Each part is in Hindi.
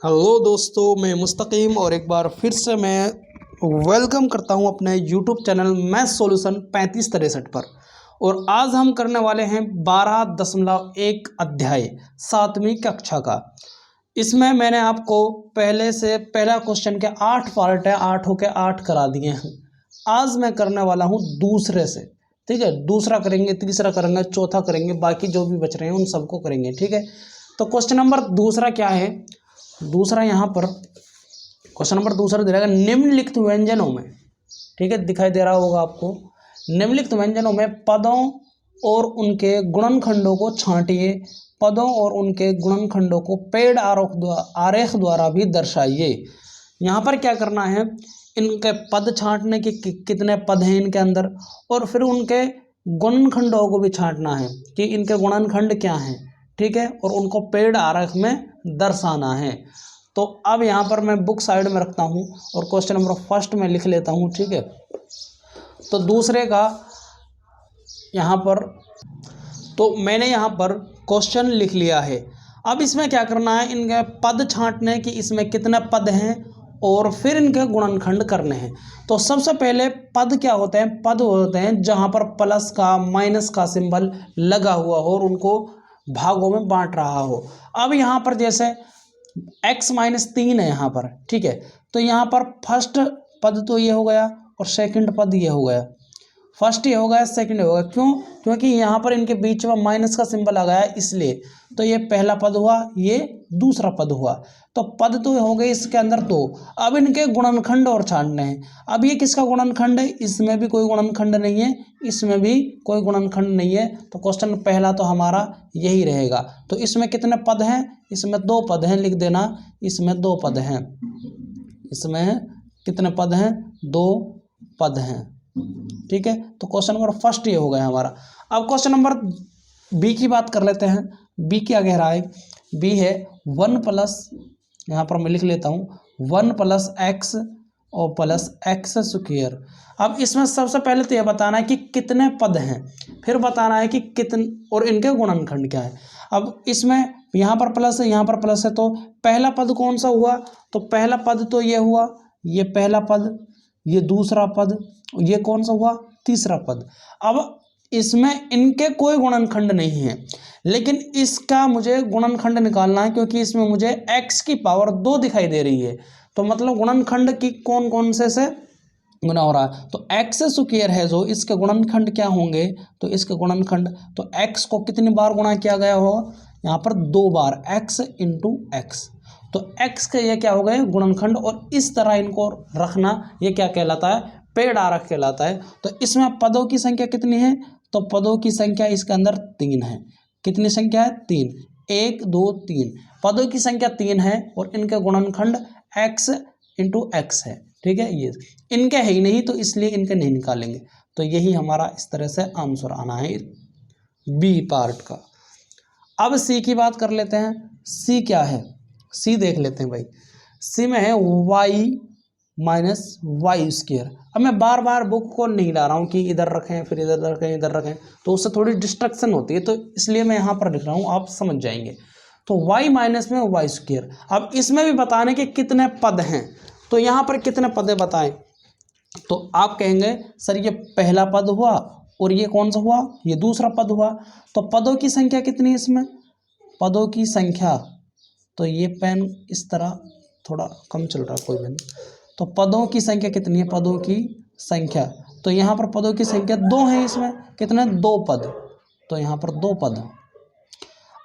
हेलो दोस्तों, मैं मुस्तकीम और एक बार फिर से मैं वेलकम करता हूं अपने यूट्यूब चैनल मैथ सॉल्यूशन 3563 पर। और आज हम करने वाले हैं 12.1 अध्याय 7वीं कक्षा का। इसमें मैंने आपको पहले से पहला क्वेश्चन के 8 पार्ट है, 8 के 8 करा दिए हैं। आज मैं करने वाला हूं दूसरे से, ठीक है। दूसरा करेंगे, तीसरा करेंगे, चौथा करेंगे, बाकी जो भी बच रहे हैं उन सबको करेंगे, ठीक है। तो क्वेश्चन नंबर दूसरा क्या है? दूसरा यहाँ पर क्वेश्चन नंबर दूसरा दे रहेगा निम्नलिखित व्यंजनों में, ठीक है, दिखाई दे रहा होगा आपको। निम्नलिखित व्यंजनों में पदों और उनके गुणनखंडों को छांटिए। पदों और उनके गुणनखंडों को पेड़ आरेख द्वारा भी दर्शाइए। यहाँ पर क्या करना है, इनके पद छांटने के कितने पद हैं इनके अंदर, और फिर उनके गुणनखंडों को भी छांटना है कि इनके गुणनखंड क्या हैं, ठीक है, और उनको पेड़ आरेख में दर्शाना है। तो अब यहाँ पर मैं बुक साइड में रखता हूँ और क्वेश्चन नंबर फर्स्ट में लिख लेता हूँ, ठीक है। तो दूसरे का यहाँ पर तो मैंने यहाँ पर क्वेश्चन लिख लिया है। अब इसमें क्या करना है, इनके पद छांटने की, इसमें कितने पद हैं और फिर इनके गुणनखंड करने हैं। तो सबसे पहले पद क्या होते हैं? पद होते हैं जहाँ पर प्लस का माइनस का सिंबल लगा हुआ हो और उनको भागों में बांट रहा हो। अब यहाँ पर जैसे x-3 है यहाँ पर, ठीक है। तो यहाँ पर फर्स्ट पद तो ये हो गया और सेकंड पद ये हो गया। फर्स्ट ये हो गया, सेकंड ये हो गया। क्यों? क्योंकि यहाँ पर इनके बीच में माइनस का सिंबल आ गया है, इसलिए। तो ये पहला पद हुआ, ये दूसरा पद हुआ। तो पद तो हो गए इसके अंदर दो। अब इनके गुणनखंड और छांटने हैं। अब ये किसका गुणनखंड है? इसमें भी कोई गुणनखंड नहीं है, इसमें भी कोई गुणनखंड नहीं है। तो क्वेश्चन पहला तो हमारा यही रहेगा। तो इसमें कितने पद हैं? इसमें 2 पद हैं, लिख देना। इसमें 2 पद हैं। इसमें कितने पद हैं? 2 पद हैं, ठीक है। तो क्वेश्चन नंबर फर्स्ट ये हो गया हमारा। अब क्वेश्चन नंबर बी की बात कर लेते हैं। बी क्या कह रहा है? बी है 1 प्लस, यहाँ पर मैं लिख लेता हूँ 1 प्लस एक्स और प्लस एक्स स्क्वायर। अब इसमें सबसे पहले तो यह बताना है कि कितने पद हैं, फिर बताना है कि कितने और इनके गुणनखंड क्या है। अब इसमें यहाँ पर प्लस है, यहाँ पर प्लस है, तो पहला पद कौन सा हुआ? तो पहला पद तो ये हुआ, ये पहला पद, ये दूसरा पद, ये कौन सा हुआ? तीसरा पद। अब इसमें इनके कोई गुणनखंड नहीं है, लेकिन इसका मुझे गुणनखंड निकालना है क्योंकि इसमें मुझे x की पावर 2 दिखाई दे रही है। तो मतलब गुणनखंड की कौन कौन से गुना हो रहा है। तो एक्स स्क्वायर है जो, इसके गुणनखंड क्या होंगे? तो इसके गुणनखंड, तो x को कितनी बार गुणा किया गया हो? यहाँ पर 2 बार, x इंटू एक्स। तो x के ये क्या हो गए? गुणनखंड। और इस तरह इनको रखना, ये क्या कहलाता है? पेड़ आरेख कहलाता है। तो इसमें पदों की संख्या कितनी है? तो पदों की संख्या इसके अंदर 3 है। कितनी संख्या है? 3। 1 2 3 पदों की संख्या 3 है और इनके गुणनखंड x इंटू एक्स है, ठीक है। ये इनके है ही नहीं, तो इसलिए इनके नहीं निकालेंगे। तो यही हमारा इस तरह से आंसर आना है बी पार्ट का। अब सी की बात कर लेते हैं। सी क्या है? सी देख लेते हैं भाई। सी में है y माइनस वाई स्क्वायर। अब मैं बार बार बुक को नहीं ला रहा हूँ कि इधर रखें फिर इधर रखें इधर रखें, तो उससे थोड़ी डिस्ट्रक्शन होती है, तो इसलिए मैं यहाँ पर लिख रहा हूँ, आप समझ जाएंगे। तो y माइनस में वाई स्क्वायर। अब इसमें भी बताने के कितने पद हैं, तो यहाँ पर कितने पद बताएं? तो आप कहेंगे सर ये पहला पद हुआ और ये कौन सा हुआ? ये दूसरा पद हुआ। तो पदों की संख्या कितनी है इसमें? पदों की संख्या, तो ये पेन इस तरह थोड़ा कम चल रहा, कोई नहीं। तो पदों की संख्या कितनी है? पदों की संख्या, तो यहाँ पर पदों की संख्या 2 है। इसमें कितने? 2 पद। तो यहाँ पर 2 पद।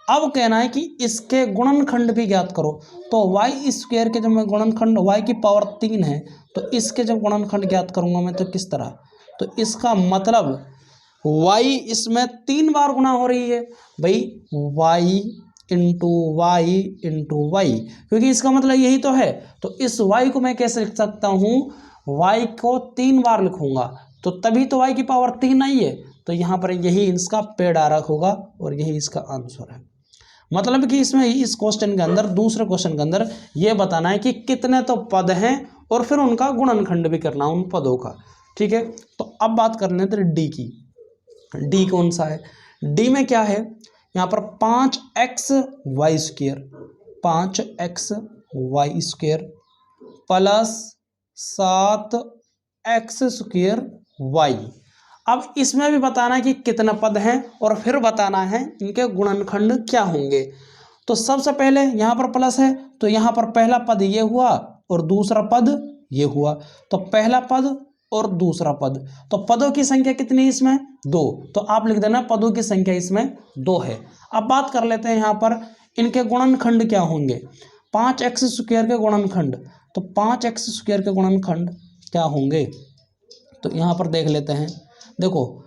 अब कहना है कि इसके गुणनखंड भी ज्ञात करो। तो वाई स्क्वायर के जब मैं गुणनखंड, वाई की पावर 3 है, तो इसके जब गुणनखंड ज्ञात करूंगा मैं, तो किस तरह? तो इसका मतलब वाई इसमें 3 बार गुणा हो रही है भाई, y into y into y, क्योंकि इसका मतलब यही तो है। तो इस y को मैं कैसे लिख सकता हूँ? y को 3 बार लिखूंगा, तो तभी तो y की पावर 3 आई है। तो यहाँ पर यही इसका पेड़ आरेख होगा और यही इसका आंसर है। मतलब कि इसमें इस क्वेश्चन के अंदर, दूसरे क्वेश्चन के अंदर ये बताना है कि कितने तो पद हैं और फिर उनका गुणनखंड भी करना उन पदों का, ठीक है। तो अब बात कर लेते हैं डी की। डी कौन सा है? डी में क्या है? यहाँ पर 5x y square, 5x y square plus 7x² y. अब इसमें भी बताना है कि कितना पद हैं और फिर बताना है इनके गुणनखंड क्या होंगे। तो सबसे पहले यहाँ पर प्लस है तो यहाँ पर पहला पद ये हुआ और दूसरा पद ये हुआ, तो पहला पद और दूसरा पद, तो पदों की संख्या कितनी है इसमें? 2, तो आप लिख देना पदों की संख्या इसमें 2 है। अब बात कर लेते हैं यहाँ पर इनके गुणनखंड क्या होंगे। 5x² के गुणनखंड, तो 5x² के गुणनखंड क्या होंगे, तो यहाँ पर देख लेते हैं। देखो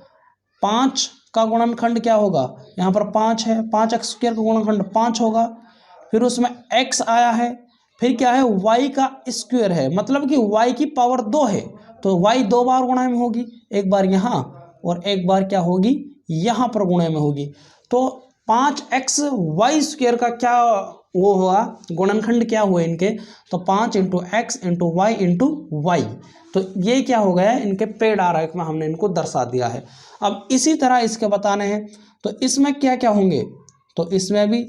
5 का गुणनखंड क्या होगा, यहाँ पर 5 है, 5x² का गुणनखंड 5 होगा, फिर उसमें x आया है, फिर क्या है y का स्क्वायर है, मतलब कि y की पावर 2 है, तो y 2 बार गुणा में होगी, एक बार यहाँ और एक बार क्या होगी यहाँ पर गुणा में होगी। तो 5xy² का क्या वो हुआ गुणनखंड क्या हुए इनके, तो 5 × x × y × y, तो ये क्या हो गया इनके पेड़ आरेख में हमने इनको दर्शा दिया है। अब इसी तरह इसके बताने हैं, तो इसमें क्या क्या होंगे, तो इसमें भी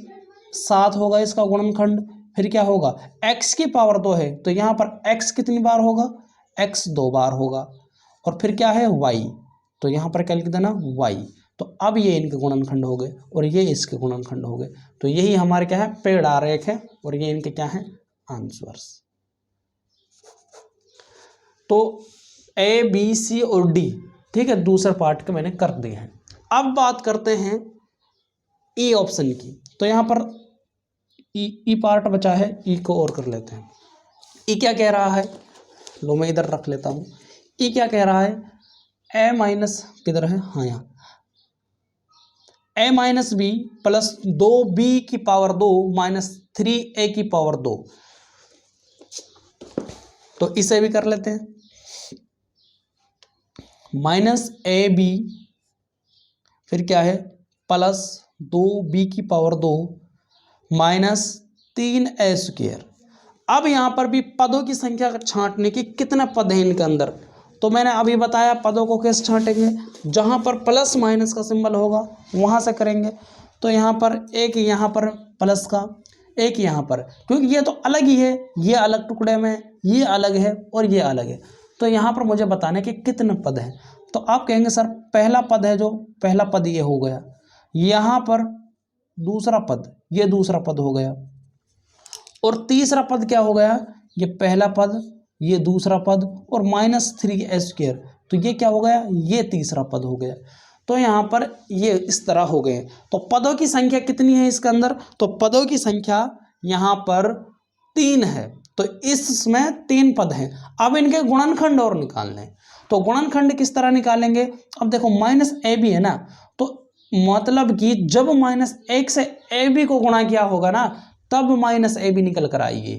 7 होगा इसका गुणनखंड, फिर क्या होगा x की पावर 2 है, तो यहाँ पर x कितनी बार होगा, x 2 बार होगा, और फिर क्या है y, तो यहाँ पर क्या लिख देना y। तो अब ये इनके गुणनखंड हो गए और ये इसके गुणनखंड हो गए, तो यही हमारे क्या है पेड़ आरेख है और ये इनके क्या है आंसर्स। तो A B C और D, ठीक है, दूसरे पार्ट के मैंने कर दिए हैं। अब बात करते हैं ई ऑप्शन की, तो यहाँ पर ई पार्ट बचा है, ई को और कर लेते हैं। ई क्या कह रहा है, लो मैं इधर रख लेता हूँ। ई क्या कह रहा है, ए माइनस किधर है, हाँ यहाँ, a minus B plus 2b की पावर 2 माइनस 3a की पावर 2, तो इसे भी कर लेते हैं। माइनस ए बी फिर क्या है प्लस 2b की पावर 2 माइनस 3a²। अब यहाँ पर भी पदों की संख्या छांटने की कितने पद हैं इनके अंदर, तो मैंने अभी बताया पदों को कैसे छांटेंगे, जहाँ पर प्लस माइनस का सिंबल होगा वहाँ से करेंगे। तो यहाँ पर एक यहाँ पर प्लस का, एक यहाँ पर, क्योंकि ये तो अलग ही है, ये अलग टुकड़े में, ये अलग है और ये अलग है, तो यहाँ पर मुझे बताने के कितने पद हैं। तो आप कहेंगे सर पहला पद है, जो पहला पद ये हो गया, यहाँ पर दूसरा पद, ये दूसरा पद हो गया, और तीसरा पद क्या हो गया, ये पहला पद, ये दूसरा पद, और -3a², तो ये क्या हो गया, ये तीसरा पद हो गया। तो यहाँ पर ये इस तरह हो गए। तो पदों की संख्या कितनी है इसके अंदर, तो पदों की संख्या यहाँ पर 3 है, तो इसमें 3 पद हैं। अब इनके गुणनखंड और निकालने हैं, तो गुणनखंड किस तरह निकालेंगे। अब देखो -ab है ना, तो मतलब कि जब -1 से ab को गुणा किया होगा ना, तब -ab निकल कर आएगी।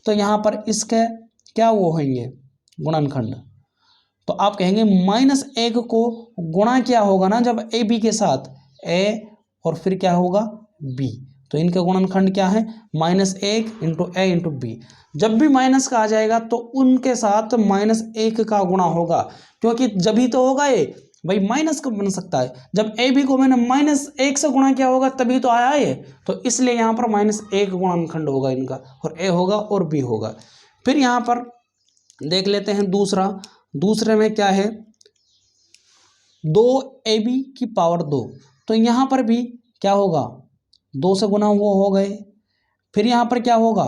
तो यहाँ पर इसके क्या वो होंगे गुणनखंड, तो आप कहेंगे -1 को गुणा किया होगा ना जब ए बी के साथ, a और फिर क्या होगा b, तो इनके गुणनखंड क्या है -1 × a × b। जब भी माइनस का आ जाएगा तो उनके साथ -1 का गुणा होगा, क्योंकि जब ही तो होगा ये भाई माइनस कब बन सकता है, जब ए बी को मैंने -1 से गुणा किया होगा तभी तो आया ये, तो इसलिए यहाँ पर -1 गुणनखंड होगा इनका, और a होगा और b होगा। फिर यहाँ पर देख लेते हैं दूसरे में क्या है 2ab की पावर 2, तो यहाँ पर भी क्या होगा 2 से गुना वो हो गए। फिर यहाँ पर क्या होगा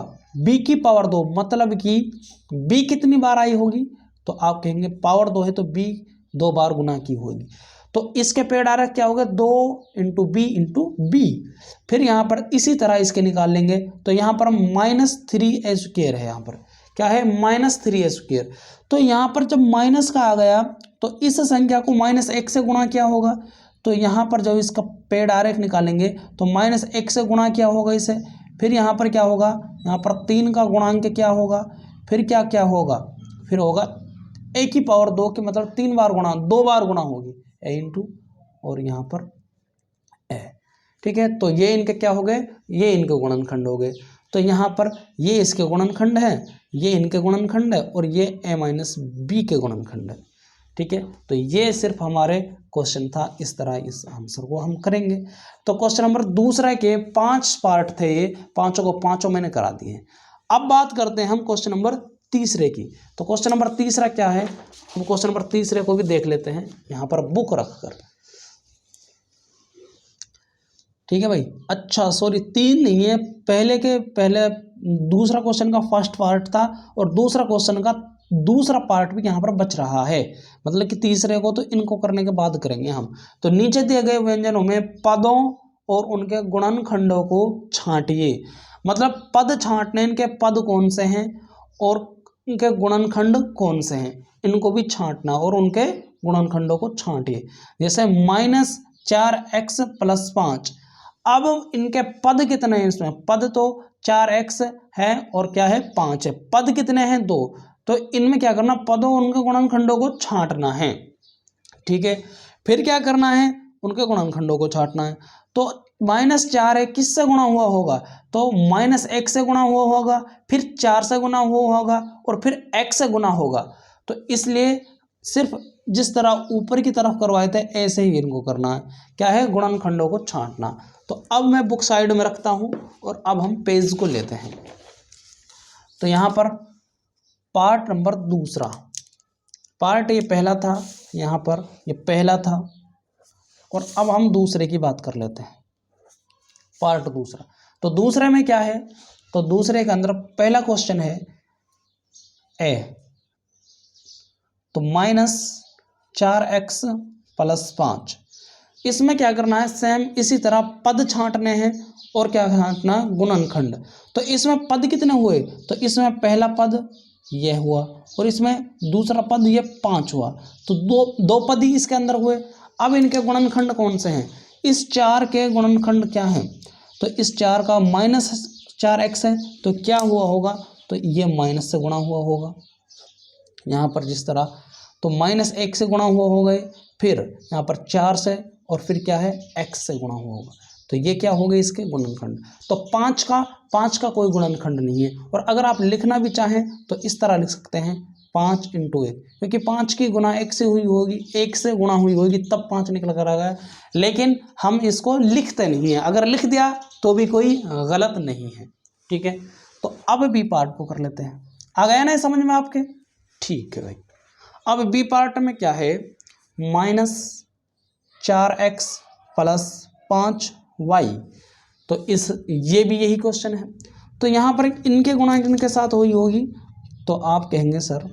b की पावर 2, मतलब कि b कितनी बार आई होगी, तो आप कहेंगे पावर 2 है तो b 2 बार गुना की होगी, तो इसके पेड़ आरेख क्या होगा 2 × b × b। फिर यहाँ पर इसी तरह इसके निकाल लेंगे, तो यहाँ पर -3a² है, यहाँ पर क्या है -3a², तो यहाँ पर जब माइनस का आ गया तो इस संख्या को -1 से गुणा किया होगा, तो यहाँ पर जब इसका पेड़ आरेख निकालेंगे तो -1 से गुणा किया होगा इसे। फिर यहाँ पर क्या होगा, यहाँ पर 3 का गुणांक क्या होगा, फिर क्या क्या होगा, फिर होगा a की पावर 2 के, मतलब 3 बार गुणा, 2 बार गुणा होगी a × और यहाँ पर a, ठीक है। तो ये इनके क्या हो गए, ये इनके गुणनखंड हो गए। तो यहाँ पर ये इसके गुणनखंड है, ये इनके गुणनखंड है, और ये a - b के गुणनखंड है, ठीक है। तो ये सिर्फ हमारे क्वेश्चन था, इस तरह इस आंसर को हम करेंगे। तो क्वेश्चन नंबर दूसरा के 5 पार्ट थे, ये पांचों को पांचों मैंने करा दिए हैं। अब बात करते हैं हम क्वेश्चन नंबर तीसरे की। तो क्वेश्चन नंबर तीसरा क्या है, हम क्वेश्चन नंबर तीसरे को भी देख लेते हैं यहाँ पर बुक रखकर। ठीक है भाई, अच्छा सॉरी 3 नहीं है, पहले दूसरा क्वेश्चन का फर्स्ट पार्ट था और दूसरा क्वेश्चन का दूसरा पार्ट भी यहाँ पर बच रहा है, मतलब कि तीसरे को तो इनको करने के बाद करेंगे हम। तो नीचे दिए गए व्यंजनों में पदों और उनके गुणनखंडों को छांटिए, मतलब पद छांटने, इनके पद कौन से हैं और इनके गुणनखंड कौन से हैं, इनको भी छांटना और उनके गुणनखंडों को छांटिए। जैसे -4x + 5, अब इनके पद कितने हैं इसमें, पद तो 4x है और क्या है 5 है, पद कितने हैं 2, तो इनमें क्या करना, पदों और उनके गुणनखंडों को छांटना है। ठीक है, फिर क्या करना है, उनके गुणनखंडों को छांटना है। तो -4 है, किससे गुणा हुआ होगा, तो -1 से गुणा हुआ होगा, फिर 4 से गुणा हुआ होगा और फिर x से गुणा होगा। तो इसलिए सिर्फ जिस तरह ऊपर की तरफ करवाए थे ऐसे ही इनको करना है, क्या है, गुणनखंडों को छांटना। तो अब मैं बुक साइड में रखता हूं और अब हम पेज को लेते हैं। तो यहाँ पर पार्ट नंबर दूसरा, पार्ट ये पहला था, यहाँ पर ये पहला था और अब हम दूसरे की बात कर लेते हैं, पार्ट दूसरा। तो दूसरे में क्या है, तो दूसरे के अंदर पहला क्वेश्चन है ए, तो -4x + 5, इसमें क्या करना है, सेम इसी तरह पद छांटने हैं और क्या छांटना, गुणनखंड। तो इसमें पद कितने हुए, तो इसमें पहला पद यह हुआ और इसमें दूसरा पद ये 5 हुआ, तो दो पद ही इसके अंदर हुए। अब इनके गुणनखंड कौन से हैं, इस 4 के गुणनखंड क्या हैं, तो इस 4 का -4x है, तो क्या हुआ होगा, तो ये माइनस से गुणा हुआ होगा यहाँ पर जिस तरह, तो -1 से गुणा हुआ होगा, फिर यहाँ पर 4 से और फिर क्या है x से गुणा हुआ होगा, तो ये क्या हो गए इसके गुणनखंड। तो 5 का कोई गुणनखंड नहीं है। और अगर आप लिखना भी चाहें तो इस तरह लिख सकते हैं 5 × 1, क्योंकि 5 की गुणा 1 से हुई होगी, 1 से गुणा हुई होगी तब 5 निकल कर आ गया, लेकिन हम इसको लिखते नहीं हैं, अगर लिख दिया तो भी कोई गलत नहीं है। ठीक है, तो अब बी पार्ट को कर लेते हैं, आ गया ना समझ में आपके, ठीक है भाई। अब बी पार्ट में क्या है, -4x + 5y, तो ये भी यही क्वेश्चन है। तो यहाँ पर इनके गुणा इनके साथ हुई होगी, तो आप कहेंगे सर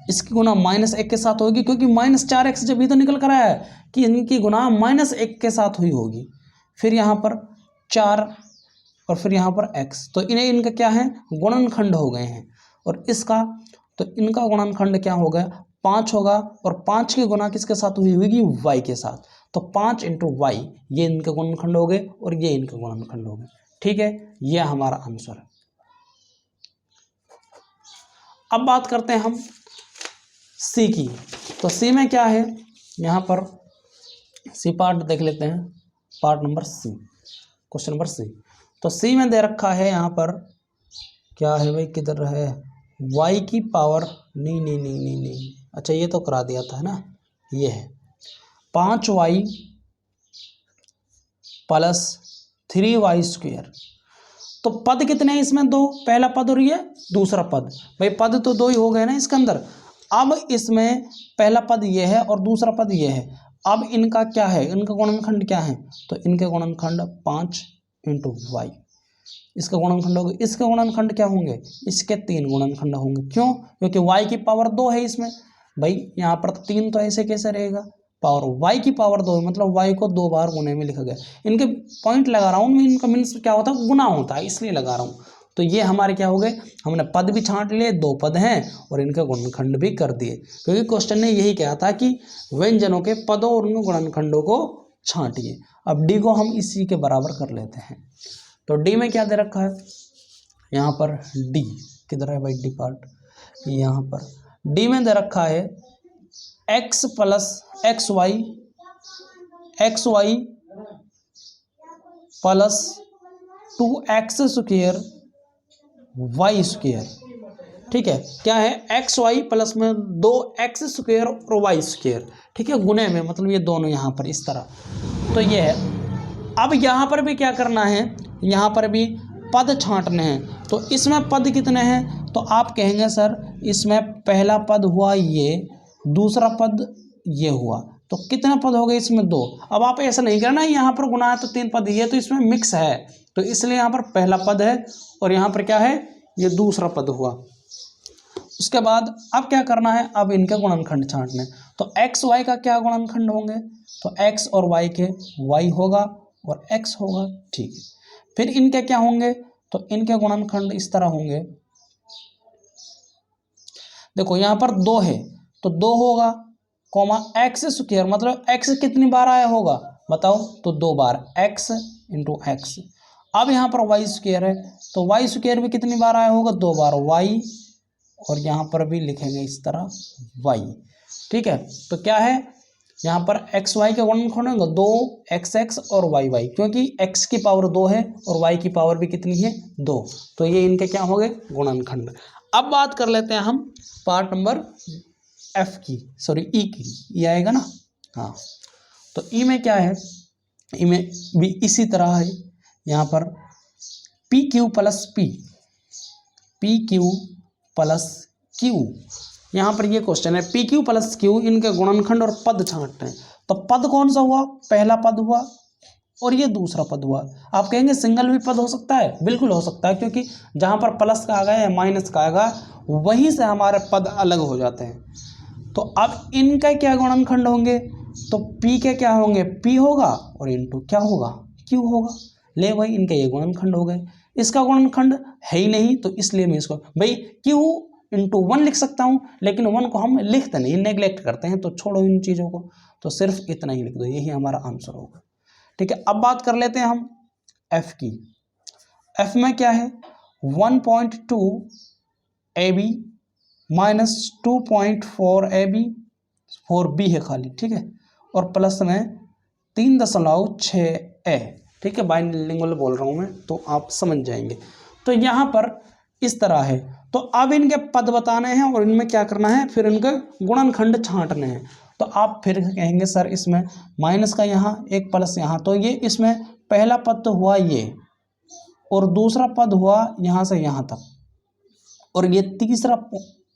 इसकी गुणा -1 के साथ होगी, क्योंकि -4x जब भी तो निकल कर आया है कि इनकी गुणा -1 के साथ हुई होगी, फिर यहाँ पर 4 और फिर यहाँ पर x, तो इनका क्या है, गुणनखंड हो गए हैं। और इसका, तो इनका गुणनखंड क्या हो गया, 5 होगा, और 5 की गुणा किसके साथ हुई होगी, y के साथ, तो 5 × y, ये इनके गुणनखंड हो गए और ये इनके गुणनखंड हो गए। ठीक है, ये हमारा आंसर है। अब बात करते हैं हम सी की। तो सी में क्या है, यहाँ पर सी पार्ट देख लेते हैं, part number c, question number c. तो सी में दे रखा है यहाँ पर क्या है भाई, किधर है, y की पावर, नहीं, अच्छा ये तो करा दिया था ना, ये है 5y + 3y²। तो पद कितने हैं इसमें, 2, पहला पद और ये दूसरा पद, भाई पद तो 2 ही हो गए ना इसके अंदर। अब इसमें पहला पद ये है और दूसरा पद ये है, अब इनका क्या है, इनका गुणनखंड क्या है, तो इनके गुणनखंड 5 × y, इसका गुणनखंड होगा, इसके गुणनखंड क्या होंगे, इसके 3 गुणनखंड होंगे। क्यों, क्योंकि y की पावर 2 है इसमें, भाई यहाँ पर 3 तो ऐसे कैसे रहेगा, पावर y की पावर 2 है, मतलब y को 2 बार गुने में लिखा गया। इनके पॉइंट लगा रहा हूँ, इनका मीन्स क्या होता है, गुना होता है, इसलिए लगा रहा हूँ। तो ये हमारे क्या हो गए, हमने पद भी छांट लिए, 2 पद हैं और इनके गुणनखंड भी कर दिए, क्योंकि क्वेश्चन ने यही कहा था कि व्यंजनों के पदों और उनके गुणनखंडों को छांटिए। अब डी को हम इसी के बराबर कर लेते हैं। तो डी में क्या दे रखा है, यहाँ पर डी किधर है भाई, डी पार्ट, यहाँ पर डी में दे रखा है x + xy + 2x² y²। ठीक है, क्या है, xy प्लस में 2x² और y², ठीक है, गुने में, मतलब ये दोनों यहाँ पर इस तरह, तो ये है। अब यहाँ पर भी क्या करना है, यहाँ पर भी पद छांटने हैं। तो इसमें पद कितने हैं, तो आप कहेंगे सर इसमें पहला पद हुआ ये, दूसरा पद ये हुआ, तो कितने पद हो गए इसमें 2। अब आप ऐसा नहीं करना यहाँ पर गुना है तो 3 पद, ये तो इसमें मिक्स है, तो इसलिए यहाँ पर पहला पद है और यहाँ पर क्या है, ये दूसरा पद हुआ। उसके बाद अब क्या करना है, अब इनके गुणनखंड छांटने। तो एक्स वाई का क्या गुणनखंड होंगे, तो एक्स और वाई के वाई होगा और एक्स होगा, ठीक है। फिर इनके क्या होंगे, तो इनके गुणनखंड इस तरह होंगे, देखो यहाँ पर 2 है तो 2 होगा, कॉमा एक्स स्क्वायर, मतलब एक्स कितनी बार आया होगा बताओ, तो 2 बार एक्स इंटू एक्स। अब यहाँ पर वाई स्क्वायर है तो वाई स्क्वायर भी कितनी बार आया होगा, 2 बार वाई, और यहाँ पर भी लिखेंगे इस तरह वाई, ठीक है। तो क्या है यहाँ पर एक्स वाई के गुणनखंड होंगे 2 एक्स एक्स और वाई वाई, क्योंकि एक्स की पावर 2 है और वाई की पावर भी कितनी है 2, तो ये इनके क्या हो गए गुणनखंड। अब बात कर लेते हैं हम पार्ट नंबर एफ की, सॉरी ई की, ये आएगा ना, हाँ। तो ई में क्या है, ई में भी इसी तरह है, यहाँ पर P Q plus P, P Q plus Q, यहाँ पर ये क्वेश्चन है पी क्यू प्लस क्यू, इनके गुणनखंड और पद छांटते हैं। तो पद कौन सा हुआ, पहला पद हुआ और ये दूसरा पद हुआ। आप कहेंगे सिंगल भी पद हो सकता है, बिल्कुल हो सकता है, क्योंकि जहाँ पर प्लस का आ गया या माइनस का आएगा वहीं से हमारे पद अलग हो जाते हैं। तो अब इनका क्या गुणनखंड होंगे, तो p के क्या होंगे, p होगा और इनटू क्या होगा, q होगा। ले भाई इनके ये गुणनखंड हो गए, इसका गुणनखंड है ही नहीं तो इसलिए मैं इसको भाई q इंटू 1 लिख सकता हूँ, लेकिन 1 को हम लिखते नहीं, नेग्लेक्ट करते हैं, तो छोड़ो इन चीज़ों को, तो सिर्फ इतना ही लिख दो, यही हमारा आंसर होगा, ठीक है। अब बात कर लेते हैं हम f की। f में क्या है 1.2 AB माइनस 2.4 AB, 4B है खाली, ठीक है, और प्लस में 3.6 A, ठीक है, बाइलिंगुअल बोल रहा हूँ मैं तो आप समझ जाएंगे। तो यहाँ पर इस तरह है, तो अब इनके पद बताने हैं और इनमें क्या करना है, फिर इनके गुणनखंड छांटने हैं। तो आप फिर कहेंगे सर इसमें माइनस का यहाँ एक प्लस यहाँ, तो ये इसमें पहला पद तो हुआ ये और दूसरा पद हुआ यहाँ से यहाँ तक, और ये तीसरा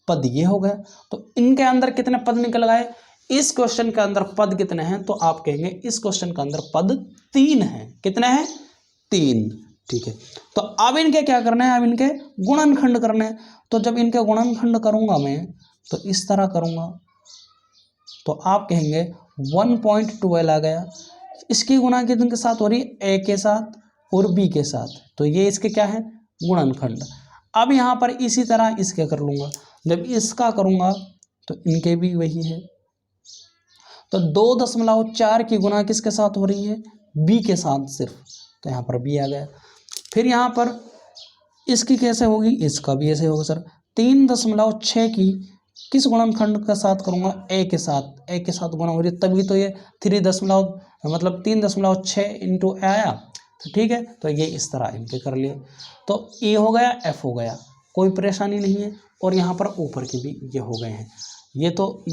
पद ये हो गया। तो इनके अंदर कितने पद निकल गए, इस क्वेश्चन के अंदर पद कितने हैं, तो आप कहेंगे इस क्वेश्चन के अंदर पद 3 हैं। कितने हैं, 3, ठीक है। तो अब इनके क्या करना है, अब इनके गुणनखंड करने हैं। तो जब इनके गुणनखंड करूंगा मैं तो इस तरह करूंगा, तो आप कहेंगे 1.12 आ गया, इसकी गुणा कितने के साथ हो रही है, a के साथ और b के साथ, तो ये इसके क्या है गुणनखंड। अब यहाँ पर इसी तरह इसके कर लूँगा, जब इसका करूँगा तो इनके भी वही है। तो 2.4 की गुणा किसके साथ हो रही है, b के साथ सिर्फ, तो यहाँ पर b आ गया। फिर यहाँ पर इसकी कैसे होगी, इसका भी ऐसे होगा सर। 3.6 की किस गुणनखंड के साथ करूँगा, a के साथ, a के साथ गुणा हो रही है, तभी तो ये 3.6 इंटू आया, तो ठीक है। तो ये इस तरह इनके कर लिए, तो ए हो गया, एफ हो गया, कोई परेशानी नहीं है। और यहाँ पर ऊपर के भी ये हो गए हैं, ये तो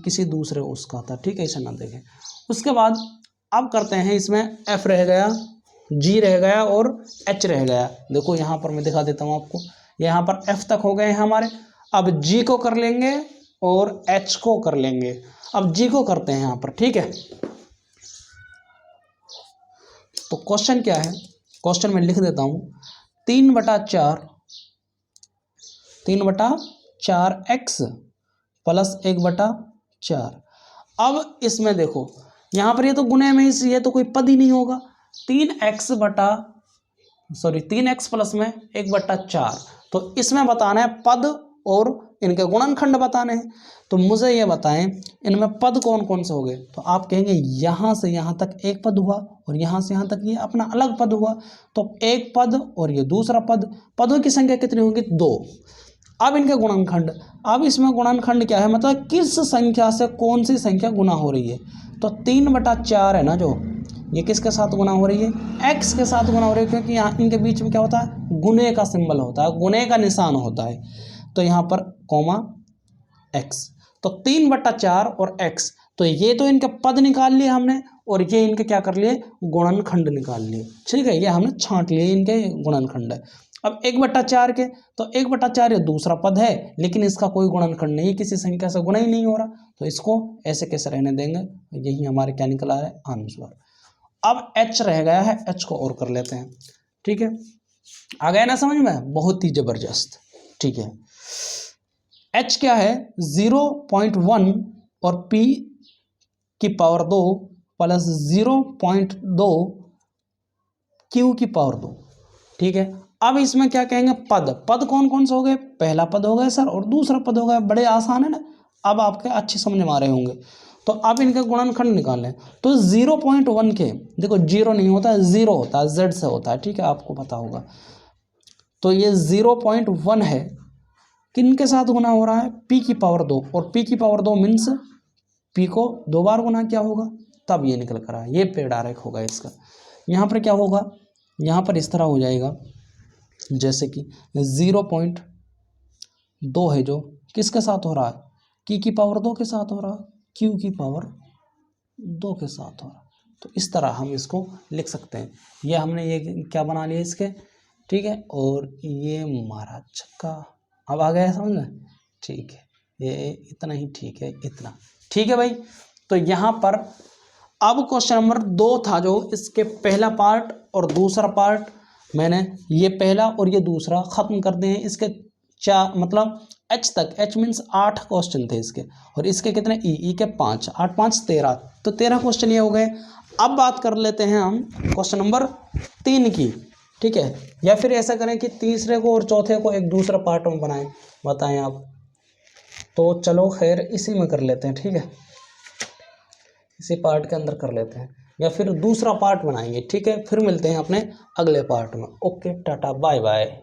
किसी दूसरे उसका था, ठीक है, इसे ना देखें। उसके बाद अब करते हैं, इसमें एफ रह गया, जी रह गया और एच रह गया। देखो यहाँ पर मैं दिखा देता हूँ आपको, यहाँ पर एफ तक हो गए हैं हमारे, अब जी को कर लेंगे और एच को कर लेंगे। अब जी को करते हैं यहाँ पर, ठीक है। तो क्वेश्चन क्या है, क्वेश्चन में लिख देता हूँ 3/4 एक्स प्लस 1/4। अब इसमें देखो यहाँ पर ये तो गुणे में ये तो कोई पद ही नहीं होगा, 3x प्लस में 1/4, तो इसमें बताना है पद और इनके गुणनखंड बताने हैं। तो मुझे ये बताएं इनमें पद कौन कौन से हो गए, तो आप कहेंगे यहाँ से यहाँ तक एक पद हुआ और यहाँ से यहाँ तक ये अपना अलग पद हुआ, तो एक पद और ये दूसरा पद, पदों की संख्या कितनी होगी, 2। अब इनके गुणनखंड, अब इसमें गुणनखंड क्या है, मतलब किस संख्या से कौन सी संख्या गुना हो रही है। तो 3/4 है ना, जो ये किसके साथ गुना हो रही है, x के साथ गुना हो रही है, क्योंकि यहाँ इनके बीच में क्या होता है, गुने का सिंबल होता है, गुने का निशान होता है। तो यहाँ पर कॉमा x, तो 3/4 और x, तो ये तो इनके पद निकाल लिए हमने, और ये इनके क्या कर लिए, गुणनखंड निकाल लिए। ठीक है, ये हमने छांट लिए, इनके गुणनखंड है। अब 1/4 के, तो 1/4 ये दूसरा पद है, लेकिन इसका कोई गुणनखंड नहीं, किसी संख्या से गुणा ही नहीं हो रहा, तो इसको ऐसे कैसे रहने देंगे। यही हमारे क्या निकला है, आंसर। अब h रह गया है, h को और कर लेते हैं। ठीक है, आ गया ना समझ में, बहुत ही जबरदस्त। ठीक है, h क्या है, 0.1 और p की पावर 2 प्लस 0.2 q की पावर 2। ठीक है, अब इसमें क्या कहेंगे, पद। पद कौन कौन से हो गए, पहला पद हो गया सर, और दूसरा पद हो गया। बड़े आसान है ना, अब आपके अच्छे समझ में आ रहे होंगे। तो अब इनका गुणनखंड निकालें, तो 0.1 के, देखो 0 नहीं होता, 0 होता है, z से होता है। ठीक है, आपको पता होगा। तो ये 0.1 है, किन के साथ गुना हो रहा है, p की पावर 2, और p की पावर 2 मीन्स p को 2 बार गुना क्या होगा, तब ये निकल कर आया। ये पेड़ डायरेक्ट होगा इसका। यहाँ पर क्या होगा, यहाँ पर इस तरह हो जाएगा, जैसे कि 0.2 है जो किसके साथ हो रहा है, की पावर 2 के साथ हो रहा है, q की पावर 2 के साथ हो रहा है। तो इस तरह हम इसको लिख सकते हैं। ये हमने ये क्या बना लिया इसके। ठीक है, और ये मारा छक्का। अब आ गया समझ में। ठीक है, ये इतना ही ठीक है, इतना ठीक है भाई। तो यहाँ पर अब क्वेश्चन नंबर 2 था, जो इसके पहला पार्ट और दूसरा पार्ट मैंने ये पहला और ये दूसरा खत्म कर दिए हैं। इसके 4 मतलब h तक, h मीन्स 8 क्वेश्चन थे इसके, और इसके कितने, ई के 5, 8 5 13, तो 13 क्वेश्चन ये हो गए। अब बात कर लेते हैं हम क्वेश्चन नंबर 3 की। ठीक है, या फिर ऐसा करें कि तीसरे को और चौथे को एक दूसरा पार्ट में बनाएं, बताएं आप। तो चलो खैर इसी में कर लेते हैं। ठीक है, इसी पार्ट के अंदर कर लेते हैं, या फिर दूसरा पार्ट बनाएंगे। ठीक है, फिर मिलते हैं अपने अगले पार्ट में। Okay, tata bye bye.